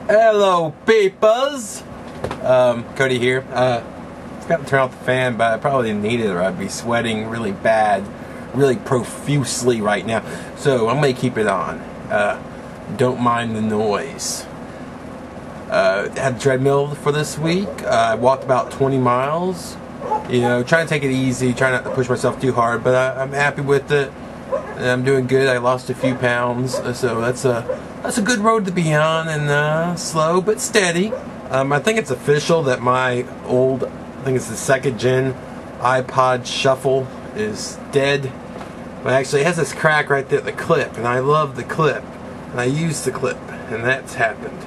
Hello, peoples. Cody here. Forgot to turn off the fan, but I probably didn't need it, or I'd be sweating really bad, really profusely right now. So I'm gonna keep it on. Don't mind the noise. Had a treadmill for this week. I walked about 20 miles. You know, trying to take it easy, trying not to push myself too hard, but I'm happy with it. And I'm doing good. I lost a few pounds, so that's a good road to be on, and slow but steady. I think it's official that my old, I think it's the 2nd gen iPod Shuffle is dead. But actually it has this crack right there at the clip, and I love the clip, and I use the clip, and that's happened.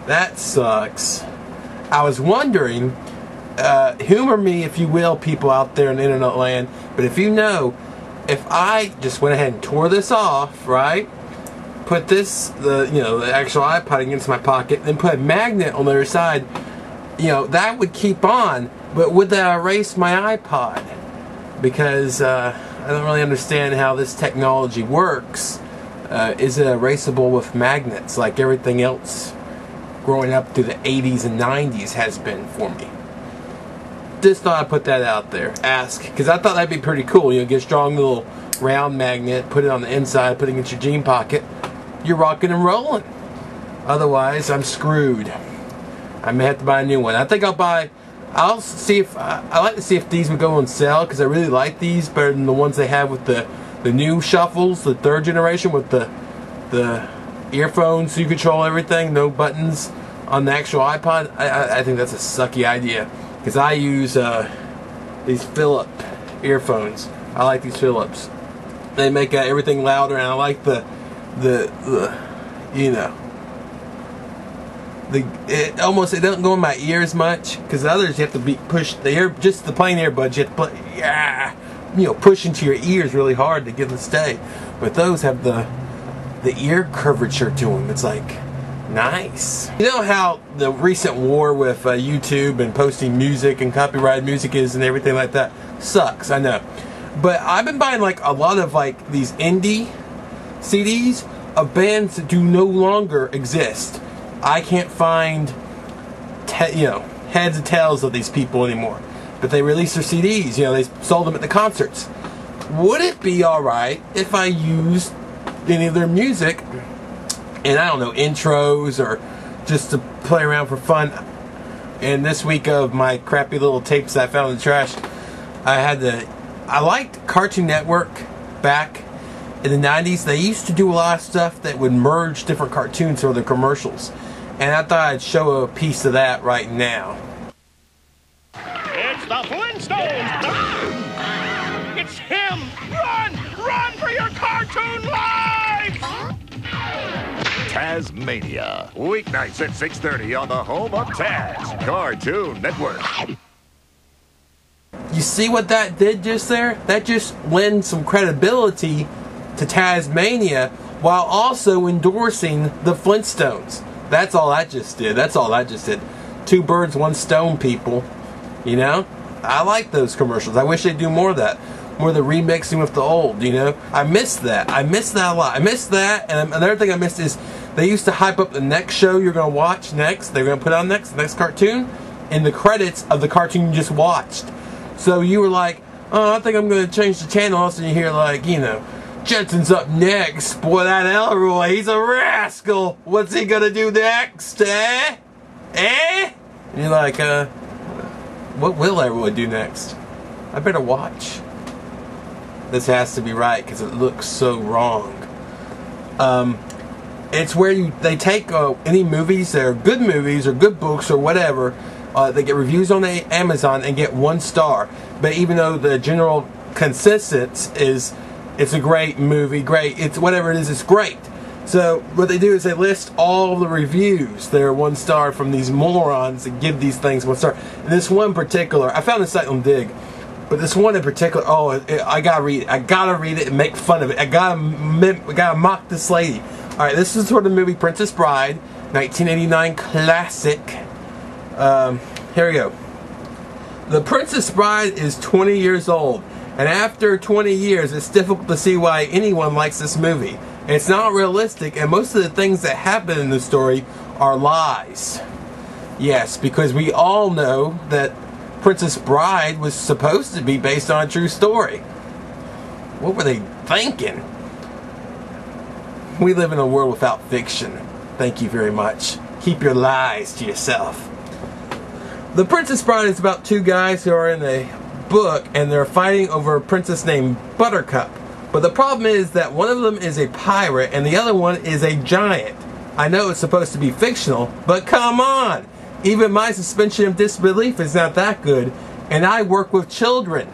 That sucks. I was wondering, humor me if you will, people out there in internet land, but if you know, if I just went ahead and tore this off, right? Put this, the actual iPod against my pocket, then put a magnet on the other side, that would keep on, but would that erase my iPod? Because I don't really understand how this technology works. Is it erasable with magnets like everything else growing up through the 80s and 90s has been for me? Just thought I'd put that out there. Ask, because I thought that'd be pretty cool. Get a strong little round magnet, put it on the inside, put it in your jean pocket. You're rocking and rolling. Otherwise, I'm screwed. I may have to buy a new one. I think I'll see if I like to see if these would go on sale, because I really like these better than the ones they have with the new shuffles, the 3rd generation with the earphones so you control everything, no buttons on the actual iPod. I think that's a sucky idea, because I use these Philip earphones. I like these Philips. They make everything louder, and I like it doesn't go in my ear as much, because the others you have to be pushed just the plain earbuds you have to push into your ears really hard to get them to stay. But those have the ear curvature to them. It's like nice. You know how the recent war with YouTube and posting music and copyrighted music is and everything like that sucks, I know. But I've been buying a lot of these indie CDs of bands that do no longer exist. I can't find heads and tails of these people anymore. But they release their CDs, they sold them at the concerts. Would it be alright if I used any of their music and, I don't know, intros, or just to play around for fun? And this week of my crappy little tapes that I found in the trash, I liked Cartoon Network back in the 90s. They used to do a lot of stuff that would merge different cartoons for their commercials. And I thought I'd show a piece of that right now. It's the Flintstones! It's him! Run! Run for your cartoon life! Tazmania. Weeknights at 6:30 on the home of Taz, Cartoon Network. You see what that did just there? That just lends some credibility to Tazmania while also endorsing the Flintstones. That's all that just did. That's all that just did. 2 birds, 1 stone, people. I like those commercials. I wish they'd do more of that. More of the remixing with the old, I miss that. I miss that a lot. I miss that, and another thing I missed is they used to hype up the next show you're going to watch next. They're going to put on the next cartoon, in the credits of the cartoon you just watched. So you were like, oh, I think I'm going to change the channel. Also, you hear Jensen's up next. Boy, that Elroy, he's a rascal. What's he going to do next? Eh? And you're like, what will Elroy do next? I better watch. This has to be right, because it looks so wrong. It's where they take any movies that are good movies or good books or whatever. They get reviews on Amazon and get 1 star. But even though the general consensus is it's a great movie, it's whatever it is, it's great. So what they do is they list all the reviews that are 1 star from these morons that give these things 1 star. And this one in particular, I found this site on Dig, but this one in particular, I gotta read it. I gotta read it and make fun of it. I gotta mock this lady. All right, this is for the movie Princess Bride, 1989 classic. Here we go. The Princess Bride is 20 years old, and after 20 years, it's difficult to see why anyone likes this movie. It's not realistic, and most of the things that happen in the story are lies. Yes, because we all know that Princess Bride was supposed to be based on a true story. What were they thinking? We live in a world without fiction. Thank you very much. Keep your lies to yourself. The Princess Bride is about two guys who are in a book and they're fighting over a princess named Buttercup. But the problem is that one of them is a pirate and the other one is a giant. I know it's supposed to be fictional, but come on! Even my suspension of disbelief is not that good, and I work with children.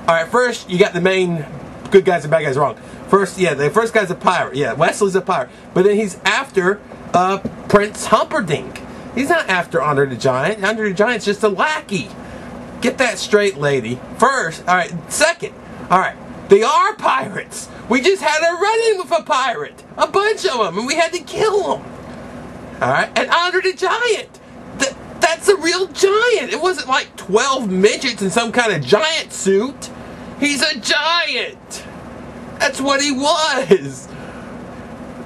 Alright, first you got the main good guys and bad guys wrong. First, yeah, the first guy's a pirate. Yeah, Wesley's a pirate. But then he's after Prince Humperdinck. He's not after Andre the Giant. Andre the Giant's just a lackey. Get that straight, lady. First, alright, second, alright, they are pirates. We just had a run-in with a pirate. A bunch of them, and we had to kill them. Alright, and Andre the Giant. That's a real giant. It wasn't like 12 midgets in some kind of giant suit. He's a giant. That's what he was.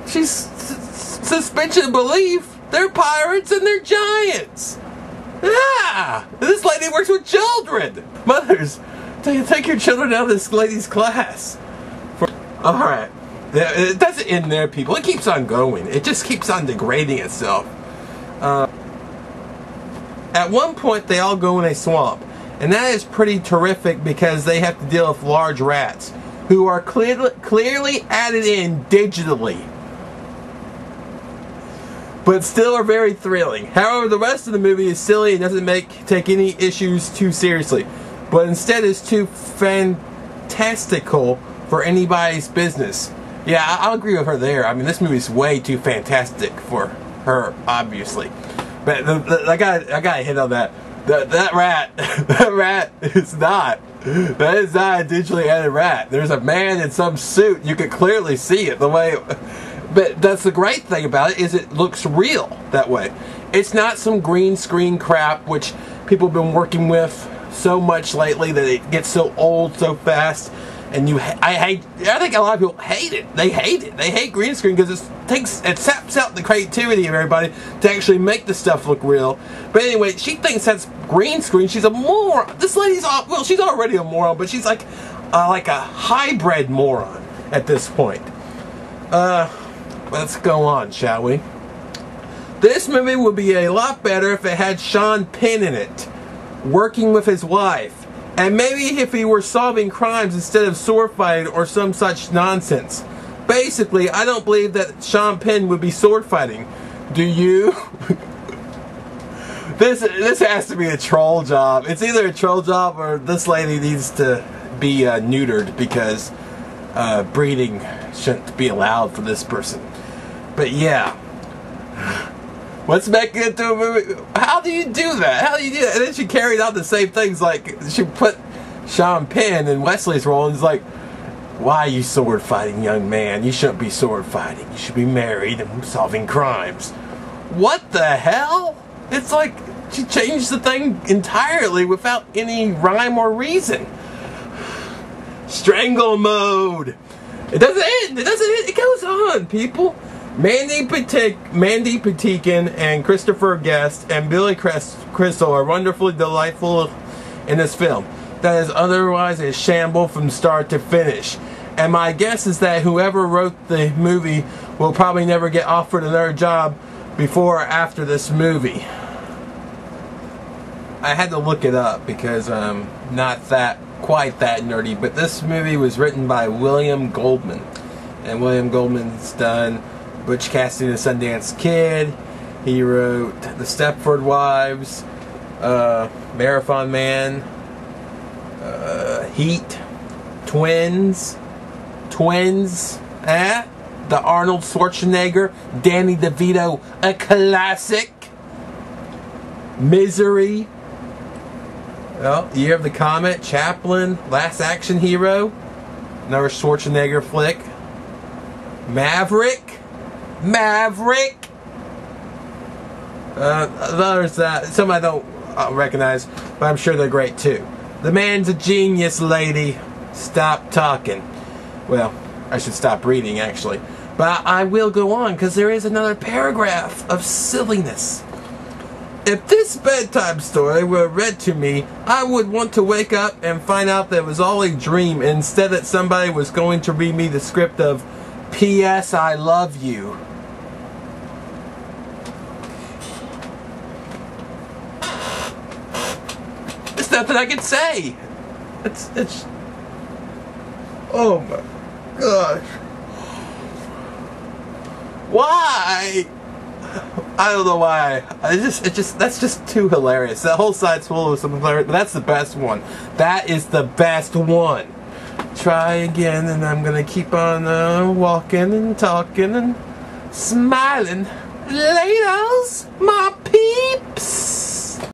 She's suspension of belief. They're pirates and they're giants. Ah! This lady works with children. Mothers, take your children out of this lady's class. Alright. It doesn't end there, people. It keeps on going. It just keeps on degrading itself. At one point, they all go in a swamp. And that is pretty terrific because they have to deal with large rats who are clearly added in digitally, but still are very thrilling. However, the rest of the movie is silly and doesn't take any issues too seriously, but instead is too fantastical for anybody's business. Yeah, I'll agree with her there. I mean, this movie is way too fantastic for her, obviously. But I gotta hit on that. That rat is not. That is not a digitally added rat. There's a man in some suit. You can clearly see it the way. But that's the great thing about it is it looks real that way. It's not some green screen crap which people have been working with so much lately that it gets so old so fast. And I think a lot of people hate it. They hate it. They hate green screen because it saps out the creativity of everybody to actually make the stuff look real. But anyway, she thinks that's green screen. She's a moron. This lady's well, she's already a moron, but she's like a hybrid moron at this point. Let's go on, shall we? This movie would be a lot better if it had Sean Penn in it, working with his wife. And maybe if he were solving crimes instead of sword fighting or some such nonsense. Basically, I don't believe that Sean Penn would be sword fighting. Do you? This has to be a troll job. It's either a troll job or this lady needs to be neutered because breeding shouldn't be allowed for this person. But yeah. Let's make it into a movie. How do you do that? How do you do that? And then she carried out the same things. Like, she put Sean Penn in Wesley's role and is like, why are you sword fighting, young man? You shouldn't be sword fighting. You should be married and solving crimes. What the hell? It's like she changed the thing entirely without any rhyme or reason. Strangle mode. It doesn't end. It doesn't end. It goes on, people. Mandy Patinkin and Christopher Guest and Billy Crystal are wonderfully delightful in this film. That is otherwise a shamble from start to finish. And my guess is that whoever wrote the movie will probably never get offered another job before or after this movie. I had to look it up because I'm not quite that nerdy, but this movie was written by William Goldman. And William Goldman's done Butch Cassidy and the Sundance Kid. He wrote The Stepford Wives, Marathon Man, Heat, Twins, the Arnold Schwarzenegger, Danny DeVito, a classic, Misery, Year of the Comet, Chaplin, Last Action Hero, another Schwarzenegger flick, Maverick. Others that some I don't recognize, but I'm sure they're great too. The man's a genius, lady. Stop talking. Well, I should stop reading actually. But I will go on, because there is another paragraph of silliness. If this bedtime story were read to me, I would want to wake up and find out that it was all a dream, instead that somebody was going to read me the script of P.S. I love you. There's nothing I can say. It's oh my gosh. Why? I don't know why. That's just too hilarious. That whole side's full of some hilarious, but that's the best one. That is the best one. Try again, and I'm gonna keep on walking and talking and smiling. Laters, my